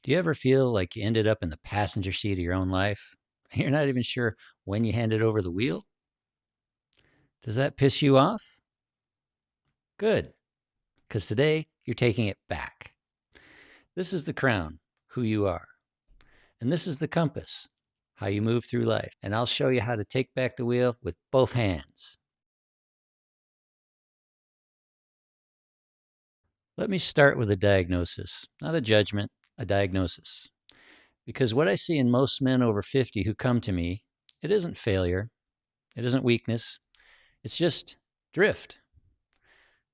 Do you ever feel like you ended up in the passenger seat of your own life? You're not even sure when you handed over the wheel? Does that piss you off? Good, because today you're taking it back. This is the crown, who you are. And this is the compass, how you move through life. And I'll show you how to take back the wheel with both hands. Let me start with a diagnosis, not a judgment, a diagnosis. Because what I see in most men over 50 who come to me, it isn't failure, it isn't weakness, it's just drift.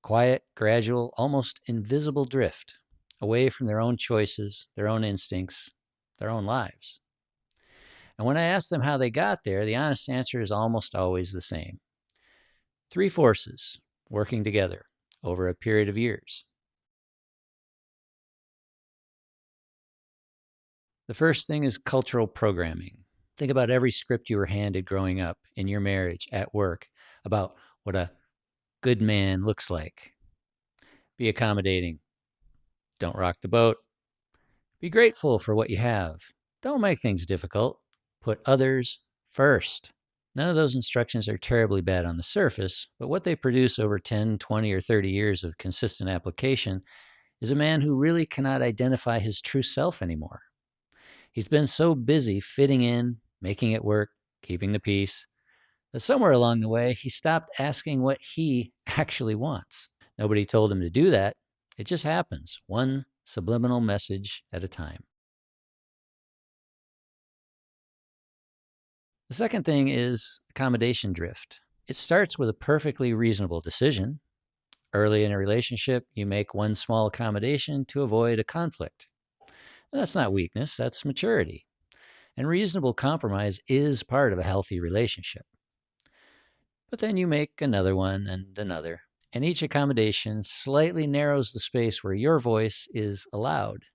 Quiet, gradual, almost invisible drift away from their own choices, their own instincts, their own lives. And when I ask them how they got there, the honest answer is almost always the same. Three forces working together over a period of years. The first thing is cultural programming. Think about every script you were handed growing up, in your marriage, at work, about what a good man looks like. Be accommodating. Don't rock the boat. Be grateful for what you have. Don't make things difficult. Put others first. None of those instructions are terribly bad on the surface, but what they produce over 10, 20, or 30 years of consistent application is a man who really cannot identify his true self anymore. He's been so busy fitting in, making it work, keeping the peace, that somewhere along the way, he stopped asking what he actually wants. Nobody told him to do that. It just happens, one subliminal message at a time. The second thing is accommodation drift. It starts with a perfectly reasonable decision. Early in a relationship, you make one small accommodation to avoid a conflict. And that's not weakness, that's maturity. And reasonable compromise is part of a healthy relationship. But then you make another one and another, and each accommodation slightly narrows the space where your voice is allowed.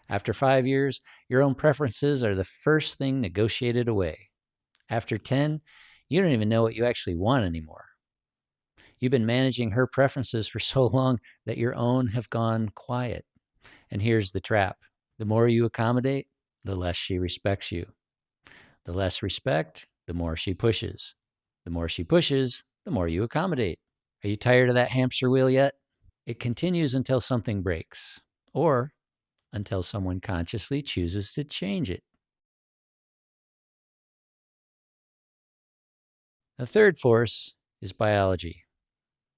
After 5 years, your own preferences are the first thing negotiated away. After 10, you don't even know what you actually want anymore. You've been managing her preferences for so long that your own have gone quiet. And here's the trap. The more you accommodate, the less she respects you. The less respect, the more she pushes. The more she pushes, the more you accommodate. Are you tired of that hamster wheel yet? It continues until something breaks, or until someone consciously chooses to change it. The third force is biology.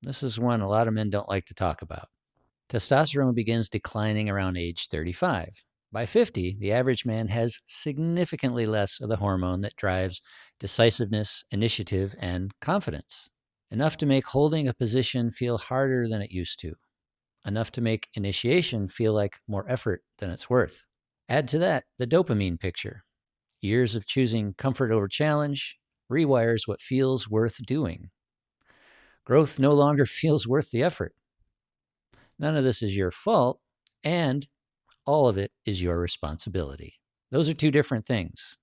This is one a lot of men don't like to talk about. Testosterone begins declining around age 35. By 50, the average man has significantly less of the hormone that drives decisiveness, initiative, and confidence. Enough to make holding a position feel harder than it used to. Enough to make initiation feel like more effort than it's worth. Add to that the dopamine picture. Years of choosing comfort over challenge rewires what feels worth doing. Growth no longer feels worth the effort. None of this is your fault, and all of it is your responsibility. Those are two different things.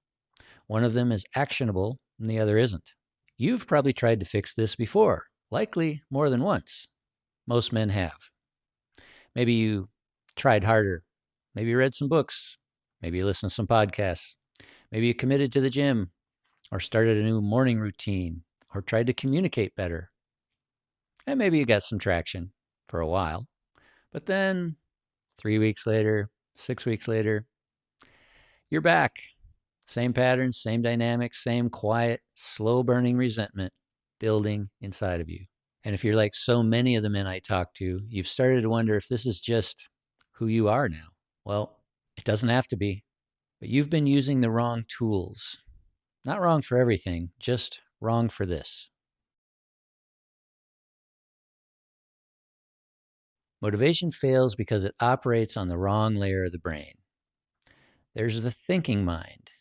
One of them is actionable and the other isn't. You've probably tried to fix this before, likely more than once. Most men have. Maybe you tried harder. Maybe you read some books. Maybe you listened to some podcasts. Maybe you committed to the gym or started a new morning routine or tried to communicate better. And maybe you got some traction for a while. But then 3 weeks later, 6 weeks later, you're back. Same patterns, same dynamics, same quiet, slow-burning resentment building inside of you. And if you're like so many of the men I talk to, you've started to wonder if this is just who you are now. Well, it doesn't have to be. But you've been using the wrong tools. Not wrong for everything, just wrong for this. Motivation fails because it operates on the wrong layer of the brain. There's the thinking mind,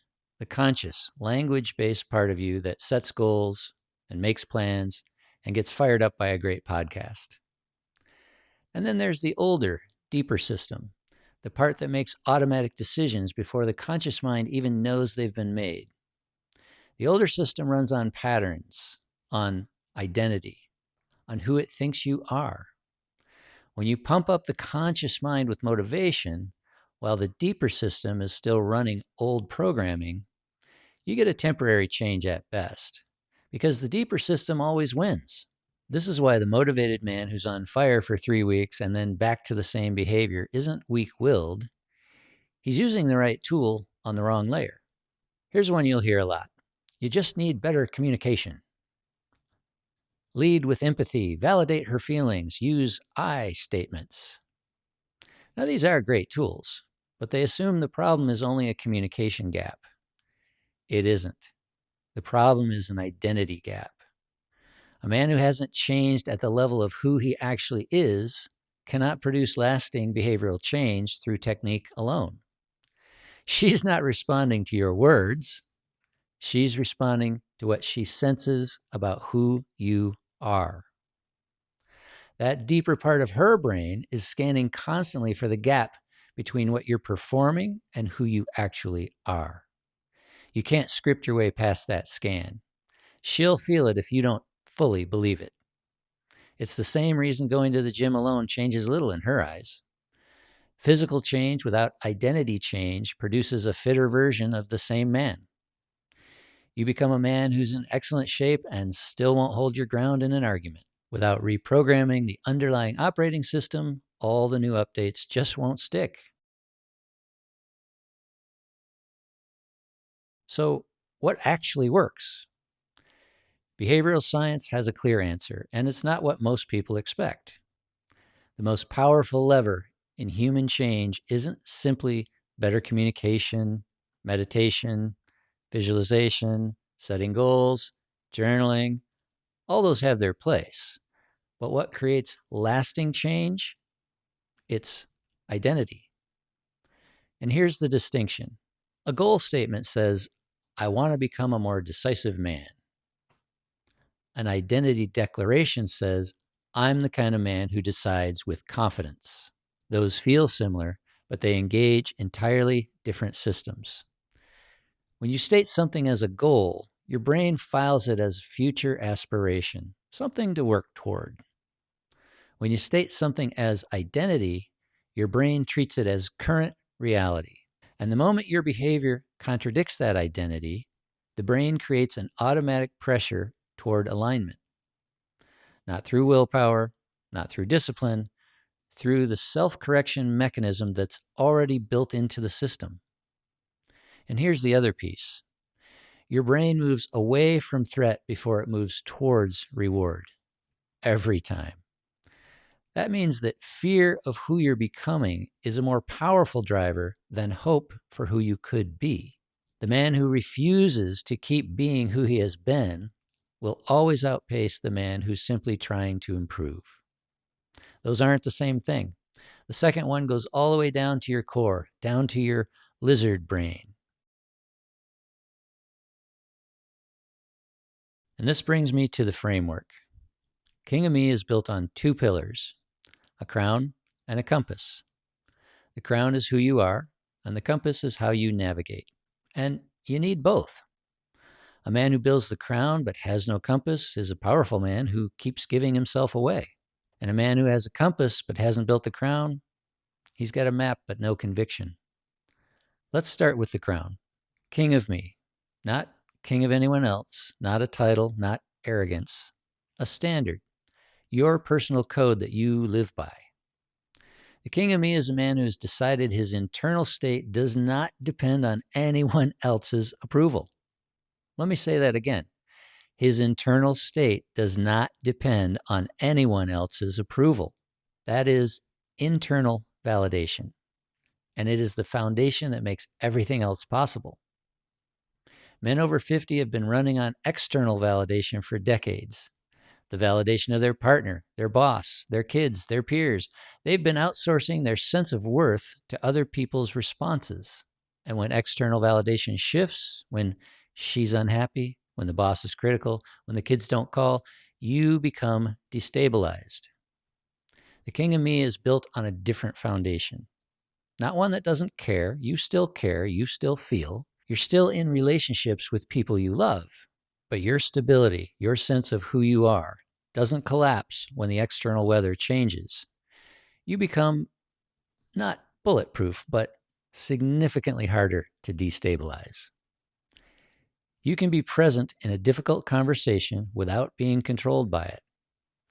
the conscious, language-based part of you that sets goals and makes plans and gets fired up by a great podcast. And then there's the older, deeper system, the part that makes automatic decisions before the conscious mind even knows they've been made. The older system runs on patterns, on identity, on who it thinks you are. When you pump up the conscious mind with motivation, while the deeper system is still running old programming, you get a temporary change at best, because the deeper system always wins. This is why the motivated man who's on fire for 3 weeks and then back to the same behavior isn't weak-willed. He's using the right tool on the wrong layer. Here's one you'll hear a lot. You just need better communication. Lead with empathy, validate her feelings, use I statements. Now, these are great tools, but they assume the problem is only a communication gap. It isn't. The problem is an identity gap. A man who hasn't changed at the level of who he actually is cannot produce lasting behavioral change through technique alone. She's not responding to your words. She's responding to what she senses about who you are. That deeper part of her brain is scanning constantly for the gap between what you're performing and who you actually are. You can't script your way past that scan. She'll feel it if you don't fully believe it. It's the same reason going to the gym alone changes little in her eyes. Physical change without identity change produces a fitter version of the same man. You become a man who's in excellent shape and still won't hold your ground in an argument. Without reprogramming the underlying operating system, all the new updates just won't stick. So, what actually works? Behavioral science has a clear answer, and it's not what most people expect. The most powerful lever in human change isn't simply better communication, meditation, visualization, setting goals, journaling. All those have their place. But what creates lasting change? It's identity. And here's the distinction. A goal statement says, I want to become a more decisive man. An identity declaration says, I'm the kind of man who decides with confidence. Those feel similar, but they engage entirely different systems. When you state something as a goal, your brain files it as future aspiration, something to work toward. When you state something as identity, your brain treats it as current reality. And the moment your behavior contradicts that identity, the brain creates an automatic pressure toward alignment. Not through willpower, not through discipline, through the self-correction mechanism that's already built into the system. And here's the other piece. Your brain moves away from threat before it moves towards reward. Every time. That means that fear of who you're becoming is a more powerful driver than hope for who you could be. The man who refuses to keep being who he has been will always outpace the man who's simply trying to improve. Those aren't the same thing. The second one goes all the way down to your core, down to your lizard brain. And this brings me to the framework. King of Me is built on 2 pillars, a crown and a compass. The crown is who you are, and the compass is how you navigate. And you need both. A man who builds the crown but has no compass is a powerful man who keeps giving himself away. And a man who has a compass but hasn't built the crown, he's got a map but no conviction. Let's start with the crown. King of Me, not king of anyone else, not a title, not arrogance. A standard, your personal code that you live by. The king of me is a man who has decided his internal state does not depend on anyone else's approval. Let me say that again. His internal state does not depend on anyone else's approval. That is internal validation. And it is the foundation that makes everything else possible. Men over 50 have been running on external validation for decades. The validation of their partner, their boss, their kids, their peers. They've been outsourcing their sense of worth to other people's responses. And when external validation shifts, when she's unhappy, when the boss is critical, when the kids don't call, you become destabilized. The king of me is built on a different foundation. Not one that doesn't care. You still care. You still feel. You're still in relationships with people you love. But your stability, your sense of who you are, doesn't collapse when the external weather changes. You become not bulletproof, but significantly harder to destabilize. You can be present in a difficult conversation without being controlled by it.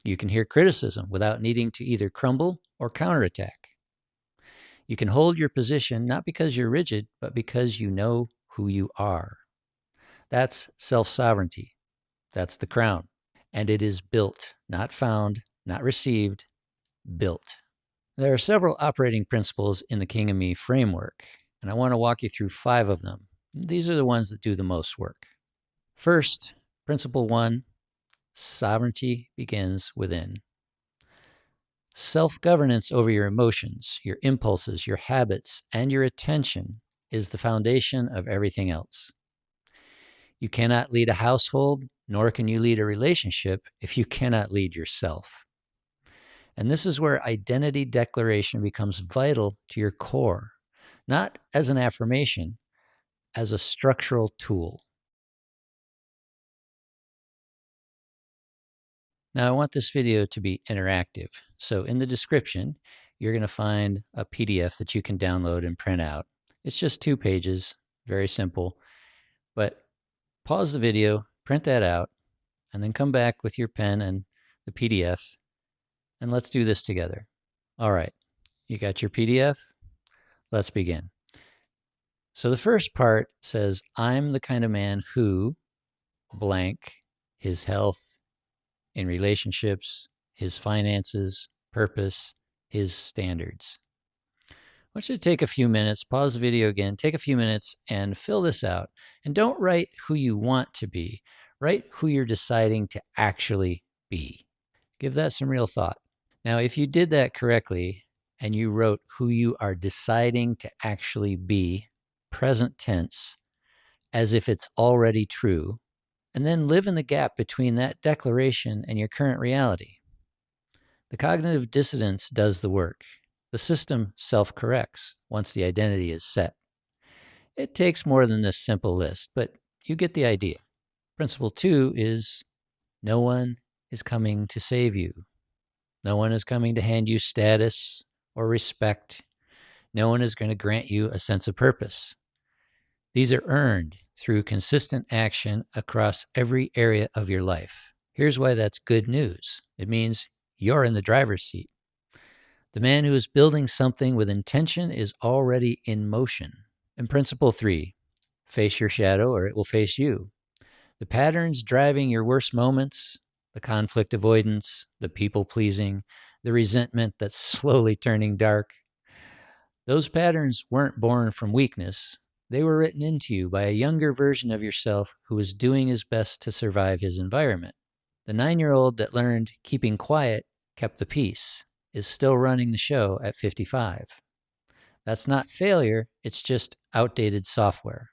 You can hear criticism without needing to either crumble or counterattack. You can hold your position not because you're rigid, but because you know who you are. That's self-sovereignty. That's the crown. And it is built, not found, not received, built. There are several operating principles in the King of Me framework, and I want to walk you through 5 of them. These are the ones that do the most work. First, principle 1, sovereignty begins within. Self-governance over your emotions, your impulses, your habits, and your attention is the foundation of everything else. You cannot lead a household, nor can you lead a relationship if you cannot lead yourself. And this is where identity declaration becomes vital to your core, not as an affirmation, as a structural tool. Now, I want this video to be interactive. So in the description, you're going to find a PDF that you can download and print out. It's just 2 pages, very simple. But pause the video, print that out, and then come back with your pen and the PDF, and let's do this together. All right, you got your PDF? Let's begin. So the first part says, I'm the kind of man who blank his health, in relationships, his finances, purpose, his standards. I want you to take a few minutes, pause the video again, take a few minutes and fill this out. And don't write who you want to be. Write who you're deciding to actually be. Give that some real thought. Now, if you did that correctly and you wrote who you are deciding to actually be, present tense, as if it's already true, and then live in the gap between that declaration and your current reality. The cognitive dissonance does the work. The system self-corrects once the identity is set. It takes more than this simple list, but you get the idea. Principle 2 is no one is coming to save you. No one is coming to hand you status or respect. No one is going to grant you a sense of purpose. These are earned through consistent action across every area of your life. Here's why that's good news. It means you're in the driver's seat. The man who is building something with intention is already in motion. And principle 3, face your shadow or it will face you. The patterns driving your worst moments, the conflict avoidance, the people-pleasing, the resentment that's slowly turning dark, those patterns weren't born from weakness. They were written into you by a younger version of yourself who was doing his best to survive his environment. The 9-year-old that learned keeping quiet kept the peace is still running the show at 55. That's not failure, it's just outdated software.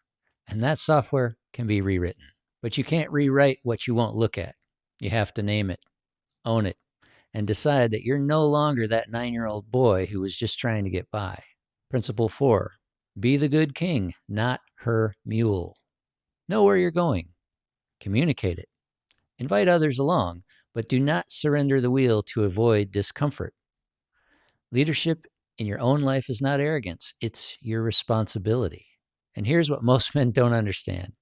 And that software can be rewritten. But you can't rewrite what you won't look at. You have to name it, own it, and decide that you're no longer that 9-year-old boy who was just trying to get by. Principle 4, be the good king, not her mule. Know where you're going. Communicate it. Invite others along, but do not surrender the wheel to avoid discomfort. Leadership in your own life is not arrogance. It's your responsibility. And here's what most men don't understand.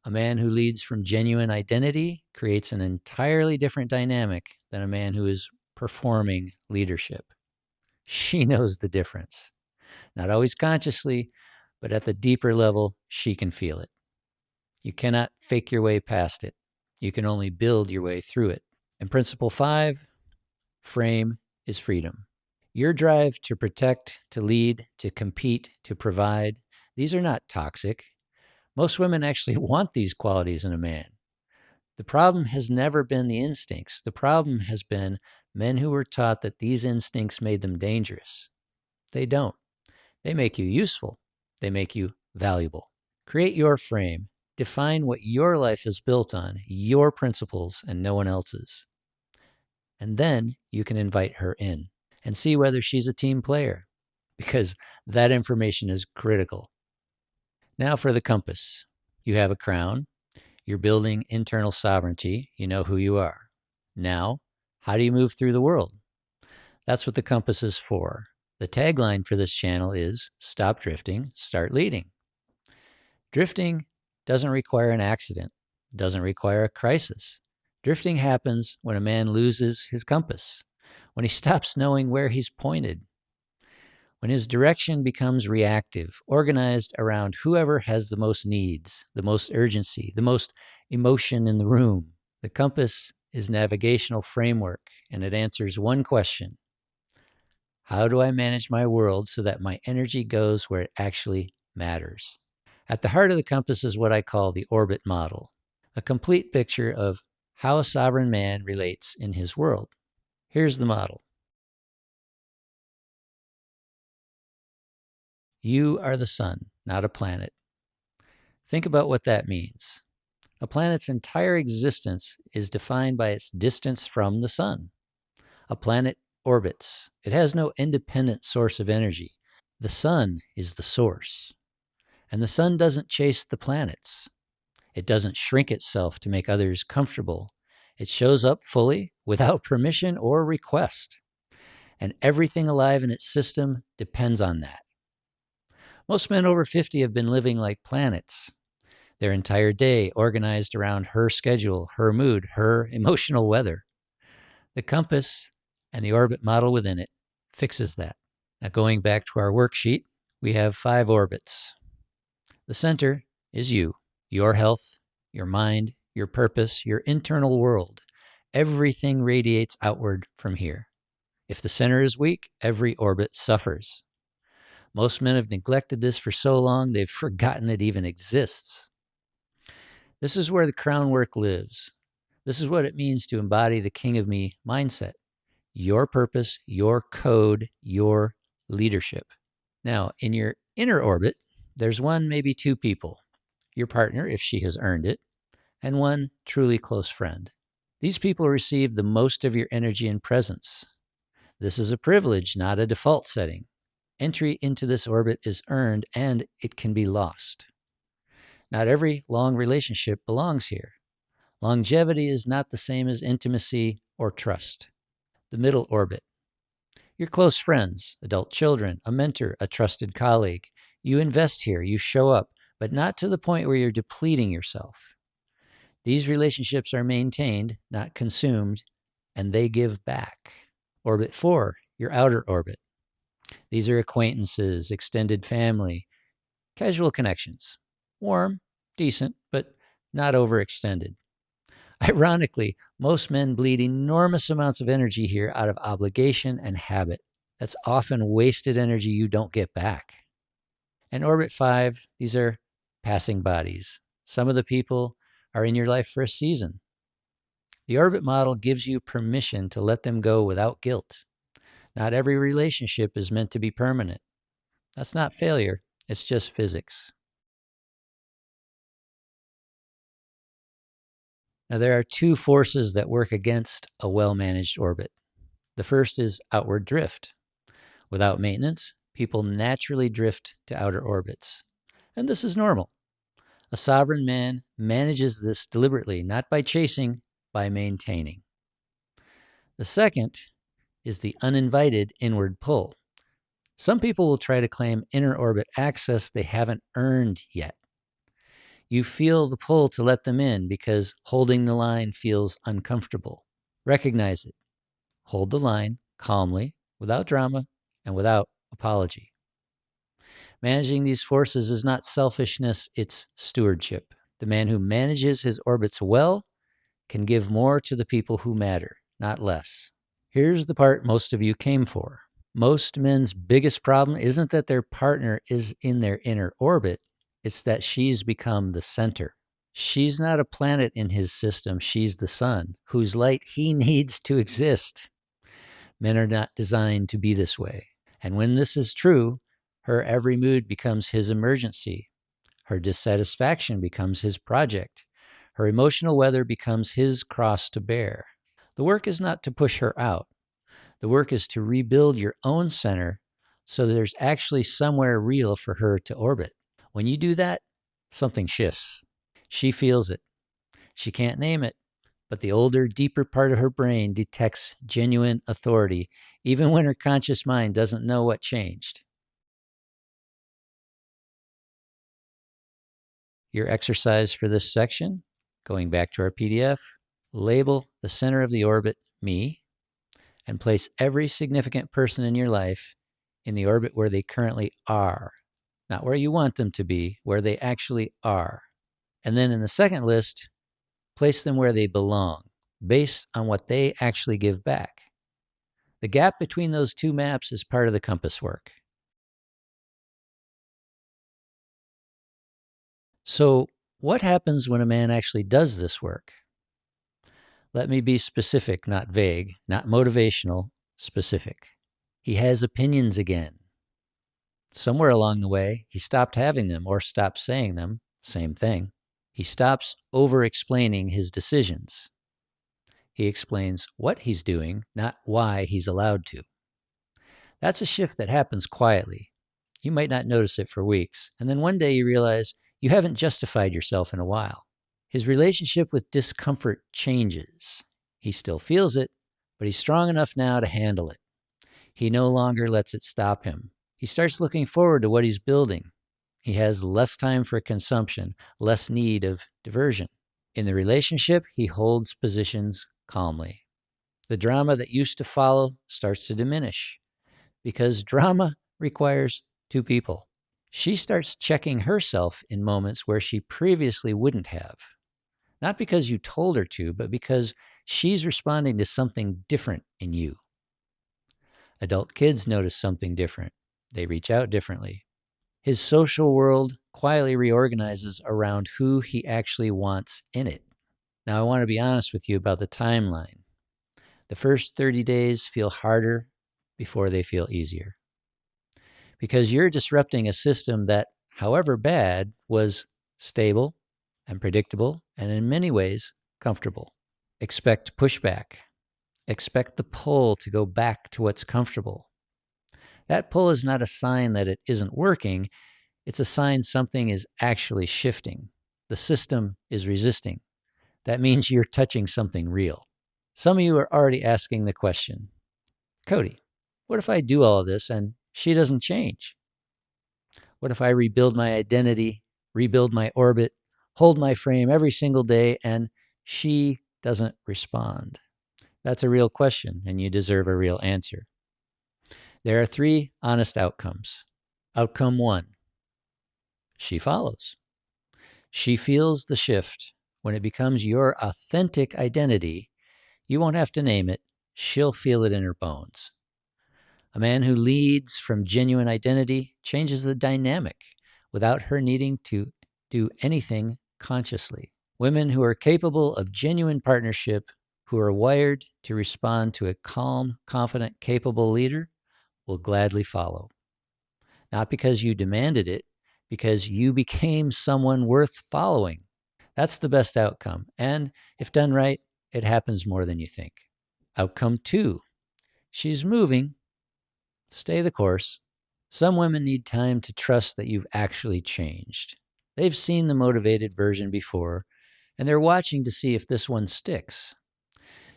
A man who leads from genuine identity creates an entirely different dynamic than a man who is performing leadership. She knows the difference. Not always consciously, but at the deeper level, she can feel it. You cannot fake your way past it. You can only build your way through it. And principle 5, frame is freedom. Your drive to protect, to lead, to compete, to provide, these are not toxic. Most women actually want these qualities in a man. The problem has never been the instincts. The problem has been men who were taught that these instincts made them dangerous. They don't. They make you useful. They make you valuable. Create your frame. Define what your life is built on, your principles and no one else's. And then you can invite her in and see whether she's a team player, because that information is critical. Now for the compass. You have a crown. You're building internal sovereignty. You know who you are. Now, how do you move through the world? That's what the compass is for. The tagline for this channel is Stop Drifting, Start Leading. Drifting doesn't require an accident, doesn't require a crisis. Drifting happens when a man loses his compass, when he stops knowing where he's pointed, when his direction becomes reactive, organized around whoever has the most needs, the most urgency, the most emotion in the room. The compass is navigational framework, and it answers one question: how do I manage my world so that my energy goes where it actually matters? At the heart of the compass is what I call the orbit model, a complete picture of how a sovereign man relates in his world. Here's the model. You are the sun, not a planet. Think about what that means. A planet's entire existence is defined by its distance from the sun. A planet orbits. It has no independent source of energy. The sun is the source. And the sun doesn't chase the planets. It doesn't shrink itself to make others comfortable. It shows up fully without permission or request. And everything alive in its system depends on that. Most men over 50 have been living like planets. Their entire day organized around her schedule, her mood, her emotional weather. The compass and the orbit model within it fixes that. Now, going back to our worksheet, we have 5 orbits. The center is you, your health, your mind, your purpose, your internal world. Everything radiates outward from here. If the center is weak, every orbit suffers. Most men have neglected this for so long, they've forgotten it even exists. This is where the crown work lives. This is what it means to embody the king of me mindset. Your purpose, your code, your leadership. Now, in your inner orbit, there's 1, maybe 2 people. Your partner, if she has earned it, and 1 truly close friend. These people receive the most of your energy and presence. This is a privilege, not a default setting. Entry into this orbit is earned, and it can be lost. Not every long relationship belongs here. Longevity is not the same as intimacy or trust. The middle orbit. Your close friends, adult children, a mentor, a trusted colleague. You invest here, you show up, but not to the point where you're depleting yourself. These relationships are maintained, not consumed, and they give back. Orbit 4, your outer orbit. These are acquaintances, extended family, casual connections. Warm, decent, but not overextended. Ironically, most men bleed enormous amounts of energy here out of obligation and habit. That's often wasted energy you don't get back. And orbit 5, these are passing bodies. Some of the people are in your life for a season. The orbit model gives you permission to let them go without guilt. Not every relationship is meant to be permanent. That's not failure, it's just physics. Now, there are 2 forces that work against a well-managed orbit. The first is outward drift. Without maintenance, people naturally drift to outer orbits. And this is normal. A sovereign man manages this deliberately, not by chasing, by maintaining. The second is the uninvited inward pull. Some people will try to claim inner orbit access they haven't earned yet. You feel the pull to let them in because holding the line feels uncomfortable. Recognize it. Hold the line calmly, without drama, and without apology. Managing these forces is not selfishness, it's stewardship. The man who manages his orbits well can give more to the people who matter, not less. Here's the part most of you came for. Most men's biggest problem isn't that their partner is in their inner orbit, it's that she's become the center. She's not a planet in his system, she's the sun, whose light he needs to exist. Men are not designed to be this way. And when this is true, her every mood becomes his emergency. Her dissatisfaction becomes his project. Her emotional weather becomes his cross to bear. The work is not to push her out. The work is to rebuild your own center so there's actually somewhere real for her to orbit. When you do that, something shifts. She feels it. She can't name it, But the older, deeper part of her brain detects genuine authority, even when her conscious mind doesn't know what changed. Your exercise for this section, going back to our PDF, label the center of the orbit me, and place every significant person in your life in the orbit where they currently are. Not where you want them to be, where they actually are. And then in the second list, place them where they belong, based on what they actually give back. The gap between those two maps is part of the compass work. So, what happens when a man actually does this work? Let me be specific, not vague, not motivational, specific. He has opinions again. Somewhere along the way, he stopped having them or stopped saying them, same thing. He stops over-explaining his decisions. He explains what he's doing, not why he's allowed to. That's a shift that happens quietly. You might not notice it for weeks, and then one day you realize you haven't justified yourself in a while. His relationship with discomfort changes. He still feels it, but he's strong enough now to handle it. He no longer lets it stop him. He starts looking forward to what he's building. He has less time for consumption, less need of diversion. In the relationship, he holds positions calmly. The drama that used to follow starts to diminish because drama requires two people. She starts checking herself in moments where she previously wouldn't have. Not because you told her to, but because she's responding to something different in you. Adult kids notice something different. They reach out differently. His social world quietly reorganizes around who he actually wants in it. Now, I want to be honest with you about the timeline. The first 30 days feel harder before they feel easier. Because you're disrupting a system that, however bad, was stable and predictable and in many ways comfortable. Expect pushback. Expect the pull to go back to what's comfortable. That pull is not a sign that it isn't working. It's a sign something is actually shifting. The system is resisting. That means you're touching something real. Some of you are already asking the question, Cody, what if I do all of this and she doesn't change? What if I rebuild my identity, rebuild my orbit, hold my frame every single day, and she doesn't respond? That's a real question, and you deserve a real answer. There are 3 honest outcomes. Outcome 1, she follows. She feels the shift. When it becomes your authentic identity, you won't have to name it. She'll feel it in her bones. A man who leads from genuine identity changes the dynamic without her needing to do anything consciously. Women who are capable of genuine partnership, who are wired to respond to a calm, confident, capable leader, will gladly follow. Not because you demanded it, because you became someone worth following. That's the best outcome. And if done right, it happens more than you think. Outcome 2, she's moving. Stay the course. Some women need time to trust that you've actually changed. They've seen the motivated version before, and they're watching to see if this one sticks.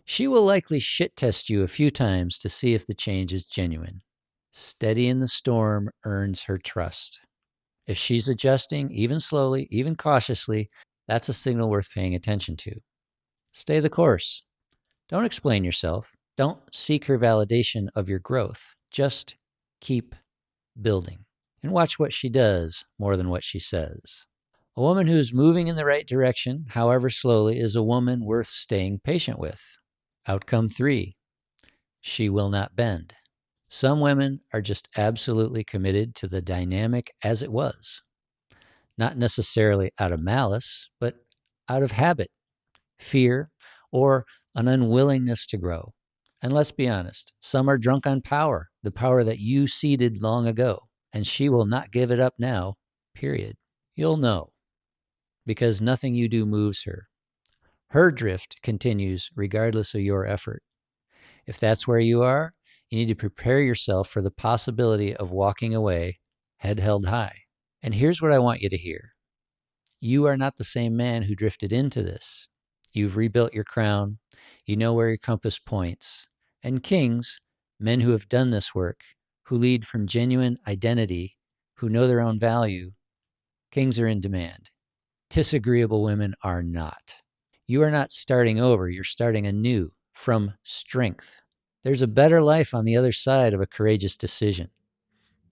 She will likely shit test you a few times to see if the change is genuine. Steady in the storm earns her trust. If she's adjusting, even slowly, even cautiously, that's a signal worth paying attention to. Stay the course. Don't explain yourself. Don't seek her validation of your growth. Just keep building. And watch what she does more than what she says. A woman who's moving in the right direction, however slowly, is a woman worth staying patient with. Outcome 3, she will not bend. Some women are just absolutely committed to the dynamic as it was. Not necessarily out of malice, but out of habit, fear, or an unwillingness to grow. And let's be honest, some are drunk on power, the power that you ceded long ago, and she will not give it up now, period. You'll know, because nothing you do moves her. Her drift continues regardless of your effort. If that's where you are, you need to prepare yourself for the possibility of walking away, head held high. And here's what I want you to hear. You are not the same man who drifted into this. You've rebuilt your crown. You know where your compass points. And kings, men who have done this work, who lead from genuine identity, who know their own value, kings are in demand. Disagreeable women are not. You are not starting over. You're starting anew from strength. There's a better life on the other side of a courageous decision.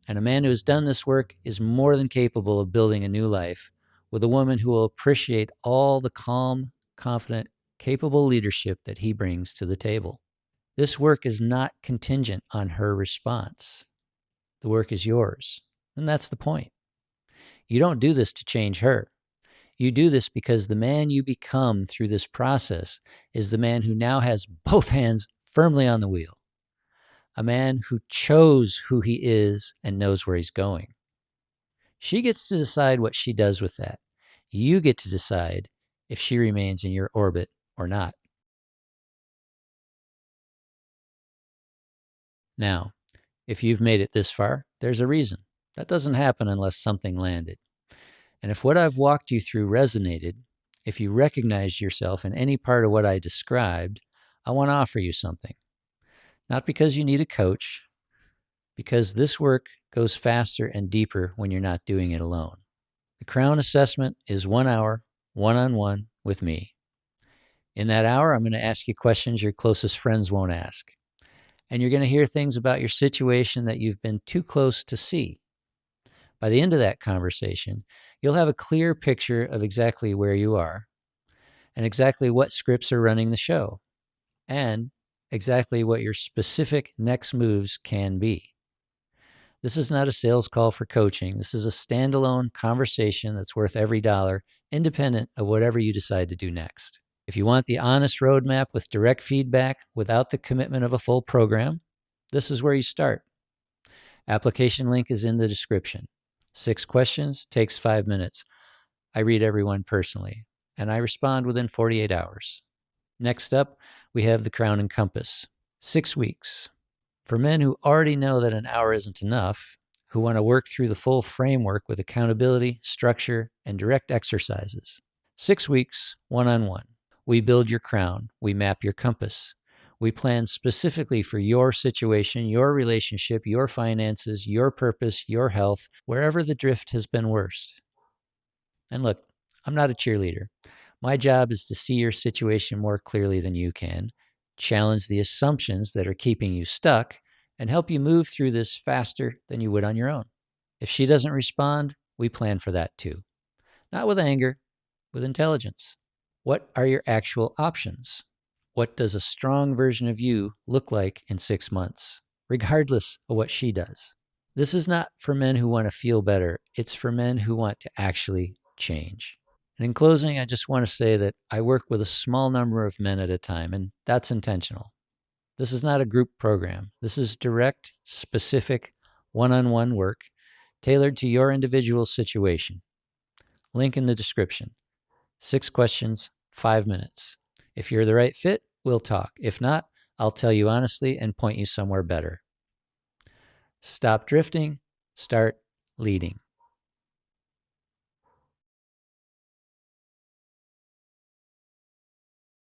And a man who has done this work is more than capable of building a new life with a woman who will appreciate all the calm, confident, capable leadership that he brings to the table. This work is not contingent on her response. The work is yours. And that's the point. You don't do this to change her. You do this because the man you become through this process is the man who now has both hands firmly on the wheel. A man who chose who he is and knows where he's going. She gets to decide what she does with that. You get to decide if she remains in your orbit or not. Now, if you've made it this far, there's a reason. That doesn't happen unless something landed. And if what I've walked you through resonated, if you recognize yourself in any part of what I described, I want to offer you something. Not because you need a coach, because this work goes faster and deeper when you're not doing it alone. The Crown Assessment is 1 hour, one-on-one with me. In that hour, I'm going to ask you questions your closest friends won't ask. And you're going to hear things about your situation that you've been too close to see. By the end of that conversation, you'll have a clear picture of exactly where you are and exactly what scripts are running the show and exactly what your specific next moves can be. This is not a sales call for coaching. This is a standalone conversation that's worth every dollar, independent of whatever you decide to do next. If you want the honest roadmap with direct feedback without the commitment of a full program, this is where you start. Application link is in the description. 6 questions, takes 5 minutes. I read everyone personally, and I respond within 48 hours. Next up, we have the Crown and Compass. 6 weeks. For men who already know that an hour isn't enough, who want to work through the full framework with accountability, structure, and direct exercises. 6 weeks, one-on-one. We build your crown. We map your compass. We plan specifically for your situation, your relationship, your finances, your purpose, your health, wherever the drift has been worst. And look, I'm not a cheerleader. My job is to see your situation more clearly than you can, challenge the assumptions that are keeping you stuck, and help you move through this faster than you would on your own. If she doesn't respond, we plan for that too. Not with anger, with intelligence. What are your actual options? What does a strong version of you look like in 6 months, regardless of what she does? This is not for men who want to feel better. It's for men who want to actually change. And in closing, I just want to say that I work with a small number of men at a time, and that's intentional. This is not a group program. This is direct, specific, one-on-one work tailored to your individual situation. Link in the description. 6 questions, 5 minutes. If you're the right fit, we'll talk. If not, I'll tell you honestly and point you somewhere better. Stop drifting, start leading.